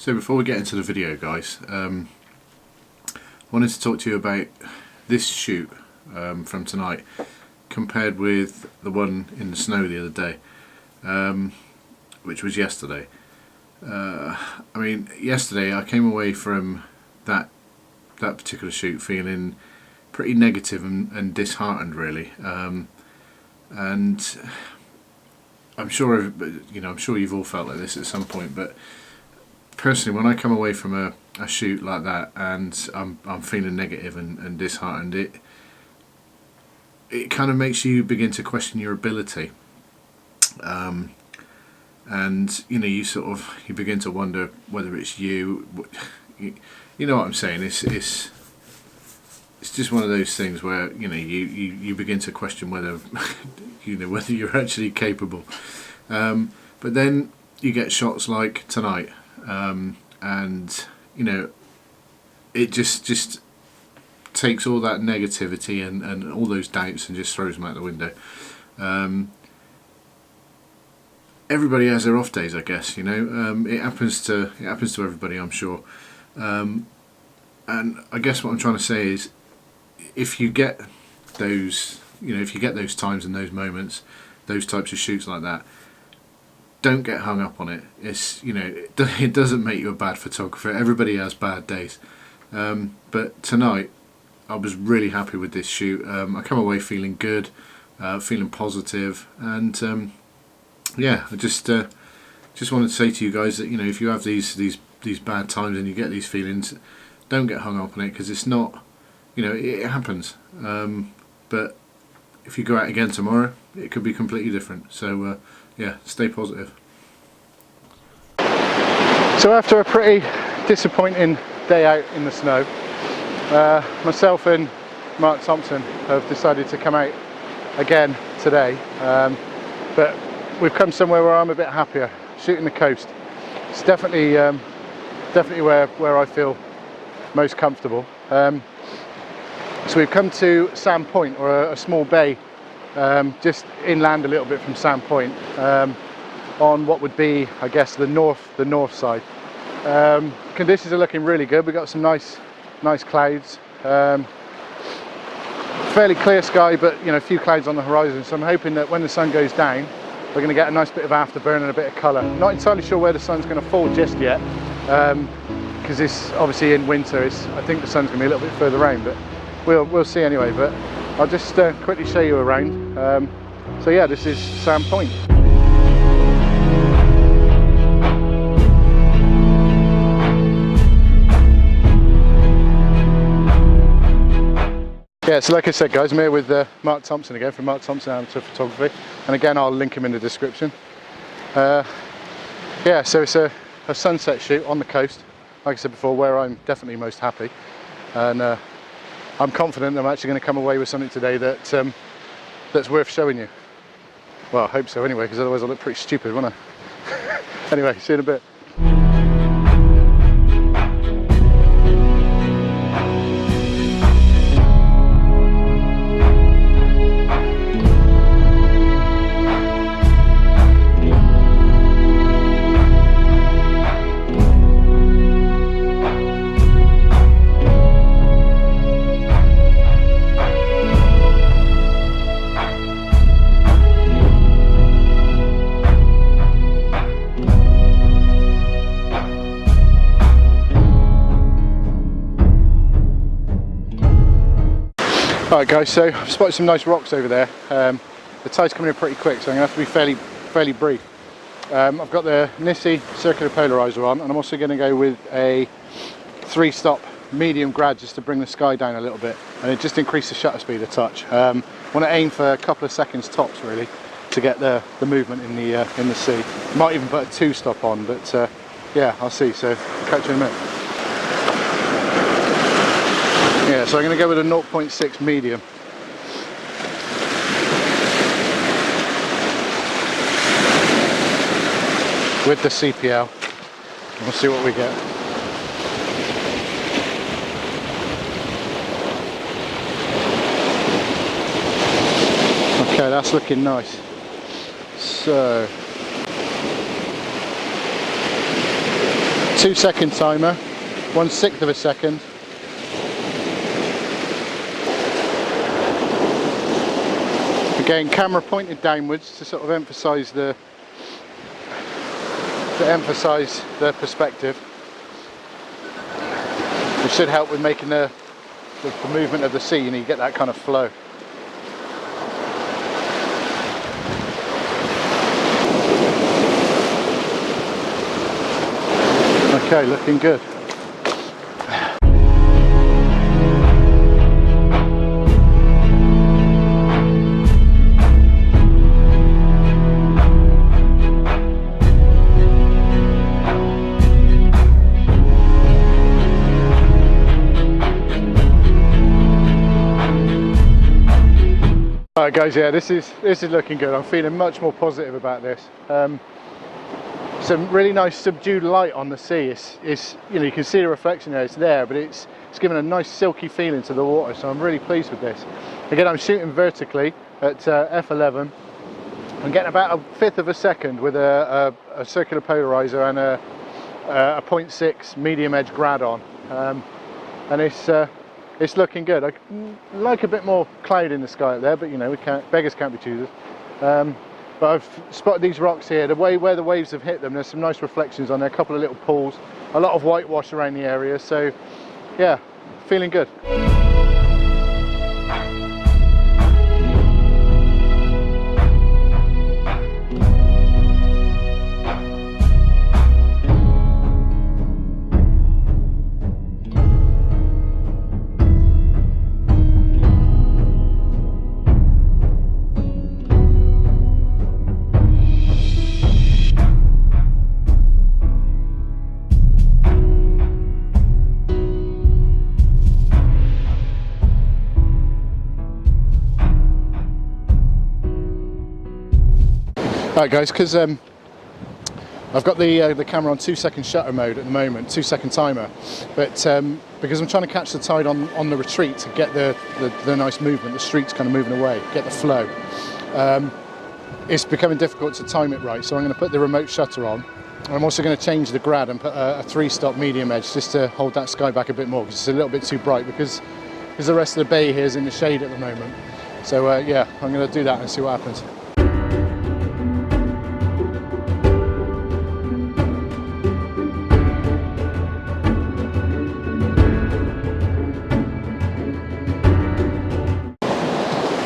So before we get into the video, guys, I wanted to talk to you about this shoot from tonight compared with the one in the snow the other day, which was yesterday. I mean, yesterday I came away from that particular shoot feeling pretty negative and disheartened, really. And I'm sure you've all felt like this at some point, but personally, when I come away from a shoot like that and I'm feeling negative and disheartened, it kind of makes you begin to question your ability, and you begin to wonder whether it's you know what I'm saying. It's just one of those things where you begin to question whether whether you're actually capable, but then you get shots like tonight. And it just takes all that negativity and all those doubts and just throws them out the window. Everybody has their off days, I guess. It happens to everybody, I'm sure. And I guess what I'm trying to say is, if you get those times and those moments, those types of shoots like that, don't get hung up on it. It doesn't make you a bad photographer. Everybody has bad days, but tonight I was really happy with this shoot. I come away feeling good, feeling positive, and yeah, I just wanted to say to you guys that if you have these bad times and you get these feelings, don't get hung up on it, because it's not, it happens. But if you go out again tomorrow, it could be completely different. So yeah, stay positive. So after a pretty disappointing day out in the snow, myself and Mark Thompson have decided to come out again today, but we've come somewhere where I'm a bit happier, shooting the coast. It's definitely where I feel most comfortable. So we've come to Sand Point, or a small bay just inland a little bit from Sand Point, on what would be, I guess, the north side. Conditions are looking really good. We've got some nice clouds, fairly clear sky, but a few clouds on the horizon, so I'm hoping that when the sun goes down we're going to get a nice bit of afterburn and a bit of colour. Not entirely sure where the sun's going to fall just yet, because it's obviously in winter. I think the sun's going to be a little bit further around, but we'll see anyway. But I'll just quickly show you around. So yeah, this is Sand Point. Yeah, so like I said, guys, I'm here with Mark Thompson again, from Mark Thompson Amateur Photography, and again I'll link him in the description. Yeah, so it's a sunset shoot on the coast, like I said before, where I'm definitely most happy, and I'm confident I'm actually going to come away with something today that's worth showing you. Well, I hope so anyway, because otherwise I'll look pretty stupid, won't I? Anyway, see you in a bit. Alright guys, so I've spotted some nice rocks over there. The tide's coming in pretty quick, so I'm going to have to be fairly brief. I've got the Nisi circular polarizer on, and I'm also going to go with a 3-stop medium grad just to bring the sky down a little bit, and it just increase the shutter speed a touch. I want to aim for a couple of seconds tops, really, to get the movement in the sea. Might even put a 2-stop on, but yeah, I'll see. So I'll catch you in a minute. Yeah, so I'm going to go with a 0.6 medium. With the CPL. We'll see what we get. Okay, that's looking nice. So 2-second timer, 1/6 of a second. Again, camera pointed downwards to sort of emphasise the perspective, which should help with making the movement of the sea. You know, you get that kind of flow. Okay, looking good. Alright guys, yeah, this is looking good. I'm feeling much more positive about this. Some really nice subdued light on the sea. It's you know, you can see the reflection there, it's there, but it's given a nice silky feeling to the water, so I'm really pleased with this. Again, I'm shooting vertically at f11. I'm getting about 1/5 of a second with a circular polarizer and a 0.6 medium edge grad on, and it's looking good. I like a bit more cloud in the sky up there, but you know, beggars can't be choosers. But I've spotted these rocks here, where the waves have hit them, there's some nice reflections on there, a couple of little pools, a lot of whitewash around the area, so yeah, feeling good. Alright guys, because I've got the camera on 2-second shutter mode at the moment, 2-second timer, but because I'm trying to catch the tide on the retreat to get the nice movement, the streaks kind of moving away, get the flow, it's becoming difficult to time it right, so I'm going to put the remote shutter on. I'm also going to change the grad and put a 3-stop medium edge just to hold that sky back a bit more, because it's a little bit too bright, because the rest of the bay here is in the shade at the moment. So yeah, I'm going to do that and see what happens.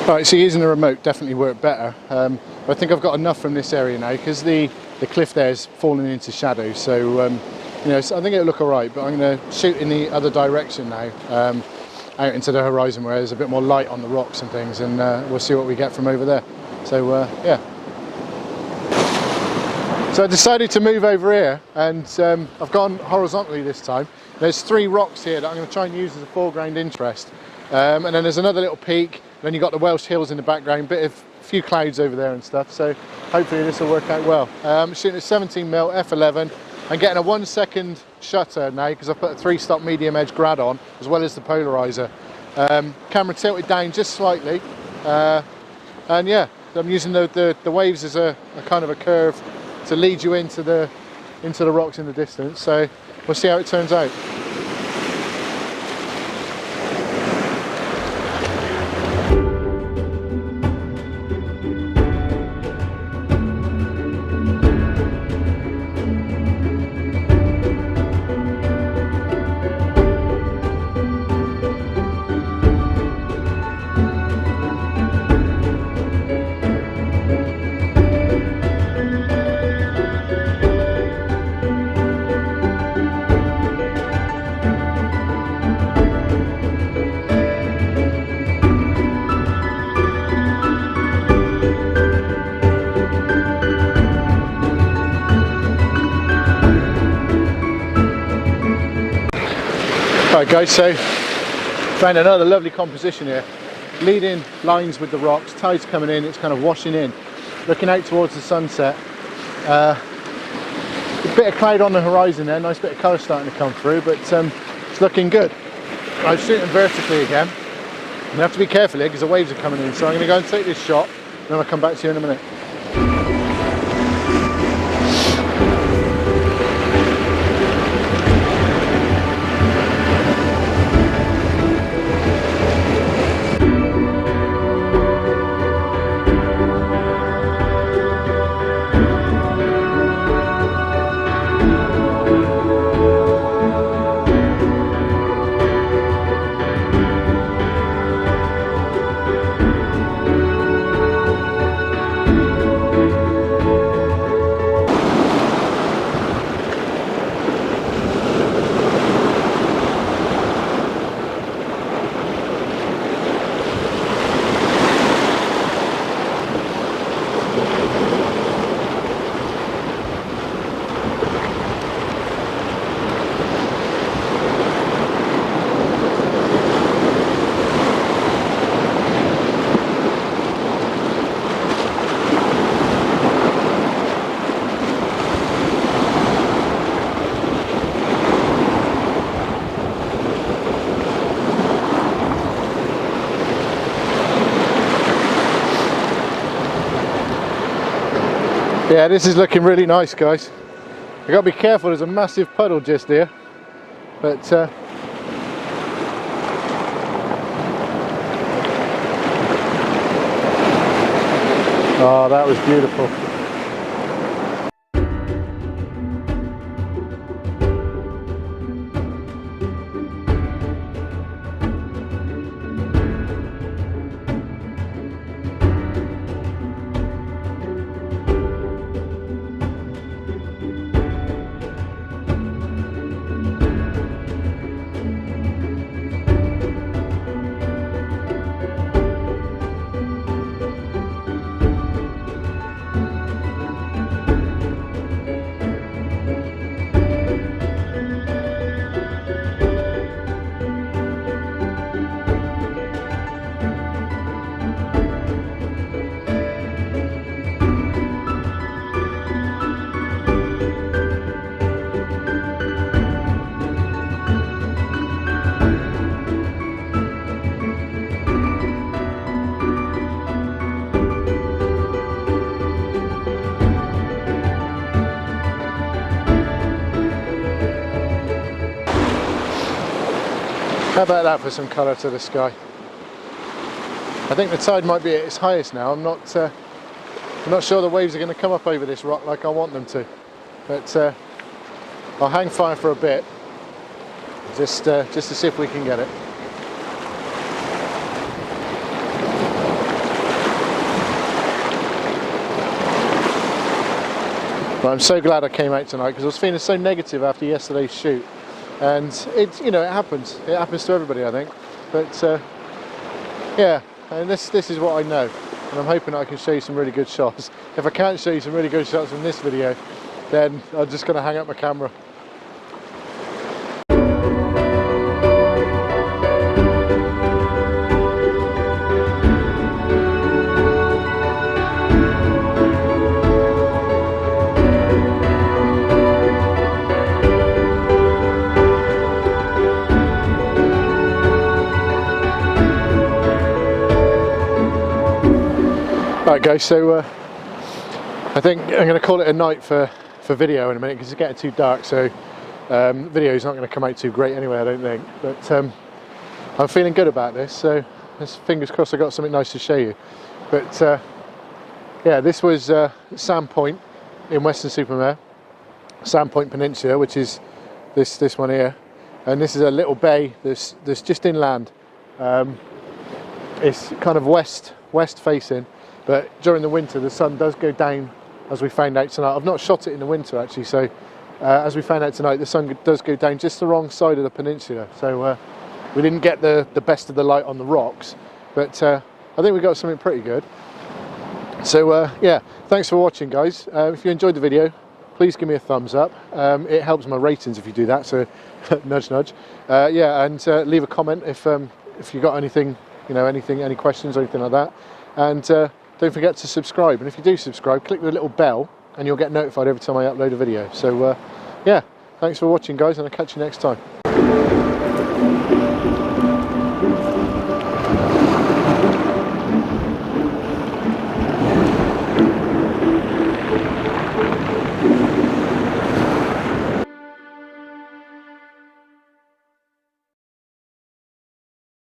Alright, so using the remote definitely worked better. But I think I've got enough from this area now, because the cliff there is falling into shadow, so you know, so I think it'll look alright, but I'm going to shoot in the other direction now, out into the horizon where there's a bit more light on the rocks and things, and we'll see what we get from over there. So yeah. So I decided to move over here, and I've gone horizontally this time. There's 3 rocks here that I'm going to try and use as a foreground interest. And then there's another little peak, then you've got the Welsh Hills in the background, a few clouds over there and stuff, so hopefully this will work out well. Shooting at 17mm, f11, I'm getting a 1-second shutter now because I've put a 3-stop medium edge grad on, as well as the polarizer. Camera tilted down just slightly, and yeah, I'm using the waves as a kind of a curve to lead you into the rocks in the distance, so we'll see how it turns out. Alright guys, so found another lovely composition here. Leading lines with the rocks, tide's coming in, it's kind of washing in. Looking out towards the sunset. A bit of cloud on the horizon there, nice bit of colour starting to come through, but it's looking good. I'm shooting vertically again. I'm going to have to be careful here because the waves are coming in, so I'm going to go and take this shot, and then I'll come back to you in a minute. Yeah, this is looking really nice, guys. I've got to be careful, there's a massive puddle just here. But oh, that was beautiful. How about that for some colour to the sky? I think the tide might be at its highest now. I'm not sure the waves are going to come up over this rock like I want them to, but I'll hang fire for a bit, just to see if we can get it. But I'm so glad I came out tonight because I was feeling so negative after yesterday's shoot. And it, you know, it happens to everybody, I think, but yeah, and this is what I know, and I'm hoping I can show you some really good shots. If I can't show you some really good shots in this video, then I'm just going to hang up my camera. Right guys, so I think I'm going to call it a night for video in a minute because it's getting too dark, so video is not going to come out too great anyway, I don't think, but I'm feeling good about this, so fingers crossed I got something nice to show you. But yeah, this was Sand Point in Weston-super-Mare, Sand Point Peninsula, which is this one here, and this is a little bay that's just inland. It's kind of west facing. But during the winter the sun does go down, as we found out tonight. I've not shot it in the winter actually, so as we found out tonight, the sun does go down just the wrong side of the peninsula, so we didn't get the best of the light on the rocks, but I think we got something pretty good. So yeah, thanks for watching guys. If you enjoyed the video, please give me a thumbs up. It helps my ratings if you do that, so nudge nudge. Yeah, and leave a comment if you got anything, you know, any questions or anything like that, and don't forget to subscribe, and if you do subscribe, click the little bell and you'll get notified every time I upload a video. So yeah, thanks for watching guys, and I'll catch you next time.